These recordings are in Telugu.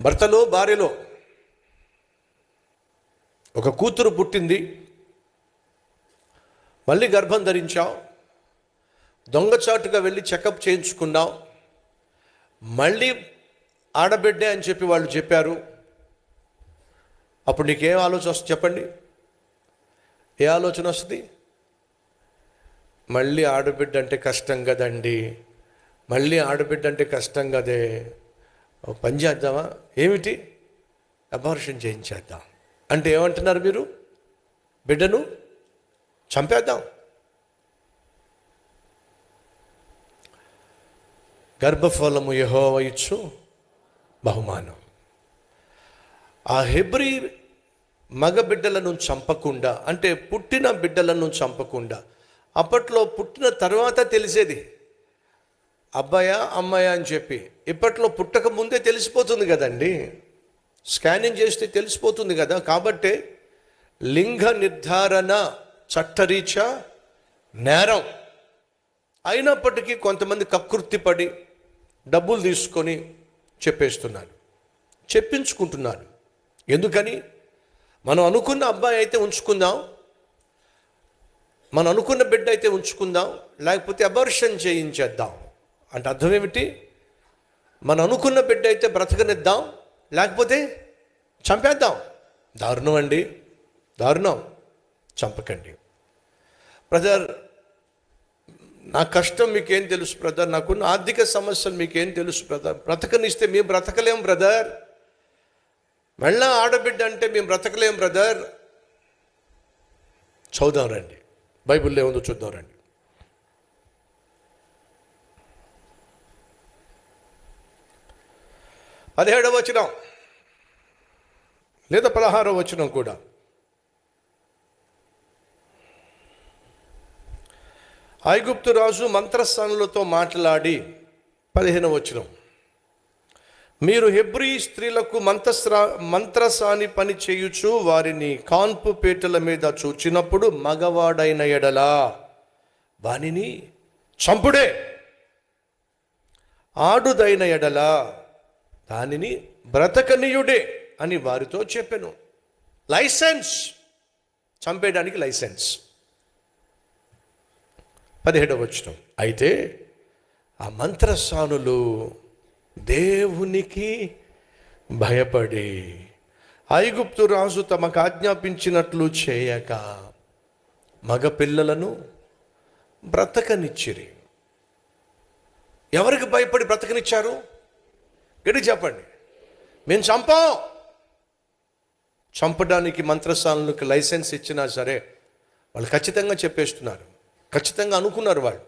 భర్తలో భార్యలో ఒక కూతురు పుట్టింది, మళ్ళీ గర్భం ధరించావు, దొంగచాటుగా వెళ్ళి చెకప్ చేయించుకున్నావు, మళ్ళీ ఆడబిడ్డే అని చెప్పి వాళ్ళు చెప్పారు. అప్పుడు నీకేం ఆలోచన వస్తుంది చెప్పండి? ఏ ఆలోచన వస్తుంది? మళ్ళీ ఆడబిడ్డ అంటే కష్టం కదండి, మళ్ళీ ఆడబిడ్డ అంటే కష్టం కదే, పని చేద్దామా? ఏమిటి? అబార్షన్ చేయించేద్దాం అంటే ఏమంటున్నారు మీరు? బిడ్డను చంపేద్దాం. గర్భఫలము యెహోవా ఇచ్చు బహుమానం. ఆ హెబ్రీ మగ బిడ్డలను చంపకుండా, అంటే పుట్టిన బిడ్డలను చంపకుండా, అప్పట్లో పుట్టిన తర్వాత తెలిసేది అబ్బాయా అమ్మాయా అని చెప్పి. ఇప్పట్లో పుట్టక ముందే తెలిసిపోతుంది కదండి, స్కానింగ్ చేస్తే తెలిసిపోతుంది కదా. కాబట్టి లింగ నిర్ధారణ చట్టరీత్యా నేరం. అయినప్పటికీ కొంతమంది కకృతిపడి డబ్బులు తీసుకొని చెప్పేస్తున్నారు, చెప్పించుకుంటున్నారు. ఎందుకని? మనం అనుకున్న అబ్బాయి అయితే ఉంచుకుందాం, మనం అనుకున్న బిడ్డ అయితే ఉంచుకుందాం, లేకపోతే అబార్షన్ చేయించేద్దాం అంటే అర్థం ఏమిటి? మనం అనుకున్న బిడ్డ అయితే బ్రతకనిద్దాం, లేకపోతే చంపేద్దాం. దారుణం అండి, దారుణం. చంపకండి. బ్రదర్, నా కష్టం మీకేం తెలుసు బ్రదర్, నాకున్న ఆర్థిక సమస్యలు మీకేం తెలుసు బ్రదర్, బ్రతకనిస్తే మేము బ్రతకలేం బ్రదర్, మళ్ళా ఆడబిడ్డ అంటే మేము బ్రతకలేం బ్రదర్. చూద్దాం రండి, బైబిల్లో ఏముందో చూద్దాం రండి. పదిహేడవ వచనం లేదా 16వ వచనం కూడా. ఐగుప్తు రాజు మంత్రస్థానులతో మాట్లాడి 15వ వచనం, మీరు హెబ్రీ స్త్రీలకు మంత్రసాని పని చేయుచు వారిని కాన్పు పీటల మీద చూచినప్పుడు మగవాడైన ఎడలా వానిని చంపుడే, ఆడుదైన ఎడలా దానిని బ్రతకనీయుడే అని వారితో చెప్పెను. Licence, చంపేయడానికి licence. 17వ వచనం, అయితే ఆ మంత్రసానులు దేవునికి భయపడి ఐగుప్తు రాజు తమకు ఆజ్ఞాపించినట్లు చేయక మగపిల్లలను బ్రతకనిచ్చిరి. ఎవరికి భయపడి బ్రతకనిచ్చారు? గడి చెప్పండి. మేము చంపాం. చంపడానికి మంత్రసానులకు లైసెన్స్ ఇచ్చినా సరే వాళ్ళు ఖచ్చితంగా చెప్పేస్తున్నారు, ఖచ్చితంగా అనుకున్నారు వాళ్ళు,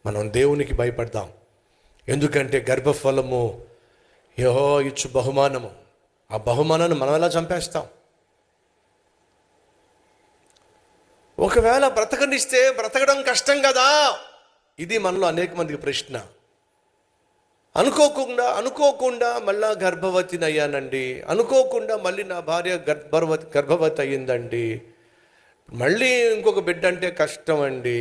మనం దేవునికి భయపడదాం, ఎందుకంటే గర్భఫలము యెహోవా ఇచ్చు బహుమానము. ఆ బహుమానాన్ని మనం ఎలా చంపేస్తాం? ఒకవేళ బ్రతకనిస్తే బ్రతకడం కష్టం కదా. ఇది మనలో అనేక మందికి ప్రశ్న. అనుకోకుండా మళ్ళా గర్భవతిని అయ్యానండి, అనుకోకుండా మళ్ళీ నా భార్య గర్భవతి అయ్యిందండి, మళ్ళీ ఇంకొక బిడ్డ అంటే కష్టం అండి.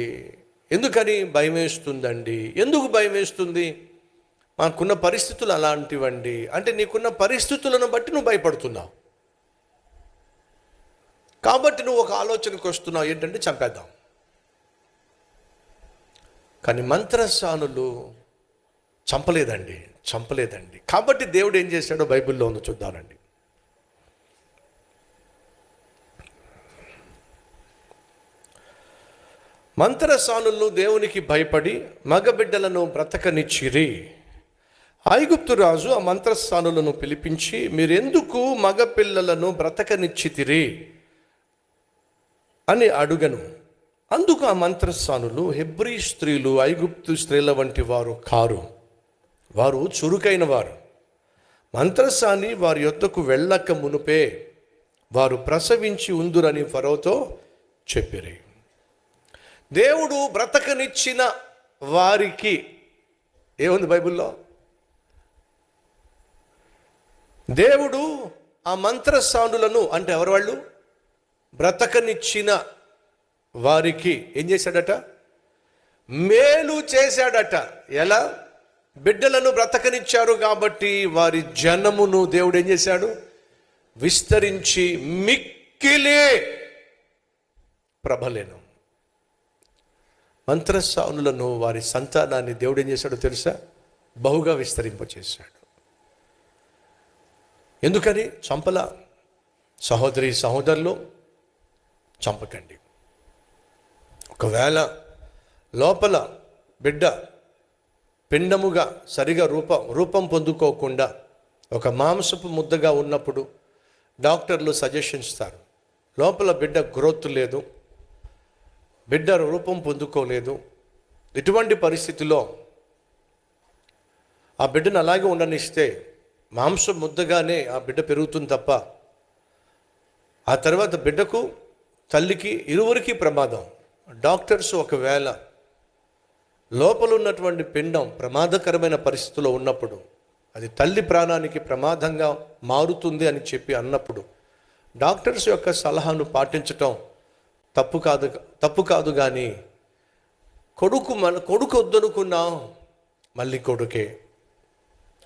ఎందుకని? భయం వేస్తుందండి. ఎందుకు భయం వేస్తుంది? మాకున్న పరిస్థితులు అలాంటివండి. అంటే నీకున్న పరిస్థితులను బట్టి నువ్వు భయపడుతున్నావు, కాబట్టి నువ్వు ఒక ఆలోచనకు వస్తున్నావు, ఏంటంటే చంపేద్దాం. కానీ మంత్రసానులు చంపలేదండి. కాబట్టి దేవుడు ఏం చేశాడో బైబిల్లో ఉందో చూద్దామండి. మంత్రసానులు దేవునికి భయపడి మగబిడ్డలను బ్రతకనిచ్చిరి. ఐగుప్తు రాజు ఆ మంత్రసానులను పిలిపించి, మీరెందుకు మగపిల్లలను బ్రతకనిచ్చితిరి అని అడుగను. అందుకు ఆ మంత్రసానులు, హెబ్రీ స్త్రీలు ఐగుప్తు స్త్రీల వంటి వారు కారు, వారు చురుకైన వారు. మంత్రసాని వారి యొద్దకు వెళ్ళక మునుపే వారు ప్రసవించి ఉందురని ఫరోతో చెప్పిరి. దేవుడు బ్రతకనిచ్చిన వారికి ఏముంది బైబిల్లో? దేవుడు ఆ మంత్రసానులను, అంటే ఎవరు వాళ్ళు? బ్రతకనిచ్చిన వారికి ఏం చేశాడట? మేలు చేశాడట. ఎలా? బిడ్డలను బ్రతకనిచ్చారు కాబట్టి వారి జనమును దేవుడు ఏం చేశాడు? విస్తరించి మిక్కిలే ప్రబలెను. మంత్రసానులను వారి సంతానాన్ని దేవుడు ఏం చేశాడో తెలుసా? బహుగా విస్తరింపచేశాడు. ఎందుకని? చంపల. సహోదరి సహోదరులు, చంపకండి. ఒకవేళ లోపల బిడ్డ పిండముగా సరిగా రూపం పొందుకోకుండా ఒక మాంసపు ముద్దగా ఉన్నప్పుడు డాక్టర్లు సజెషన్ ఇస్తారు. లోపల బిడ్డ గ్రోత్ లేదు, బిడ్డ రూపం పొందుకోలేదు. ఇటువంటి పరిస్థితిలో ఆ బిడ్డను అలాగే ఉండనిస్తే మాంసం ముద్దగానే ఆ బిడ్డ పెరుగుతుంది తప్ప ఆ తర్వాత బిడ్డకు తల్లికి ఇరువురికి ప్రమాదం. డాక్టర్స్ ఒకవేళ లోపల ఉన్నటువంటి పిండం ప్రమాదకరమైన పరిస్థితిలో ఉన్నప్పుడు అది తల్లి ప్రాణానికి ప్రమాదంగా మారుతుంది అని చెప్పి అన్నప్పుడు డాక్టర్స్ యొక్క సలహాను పాటించటం తప్పు కాదు. కానీ కొడుకు వద్దనుకున్నాం, మళ్ళీ కొడుకే.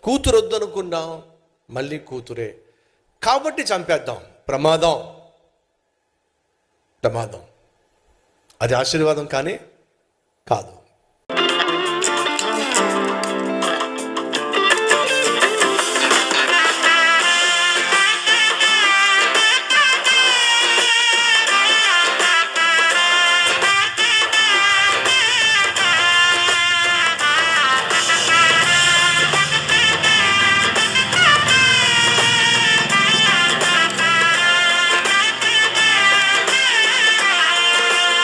కూతురు వద్దనుకున్నాం, మళ్ళీ కూతురే. కాబట్టి చంపేద్దాం. ప్రమాదం. అది ఆశీర్వాదం కానీ కాదు.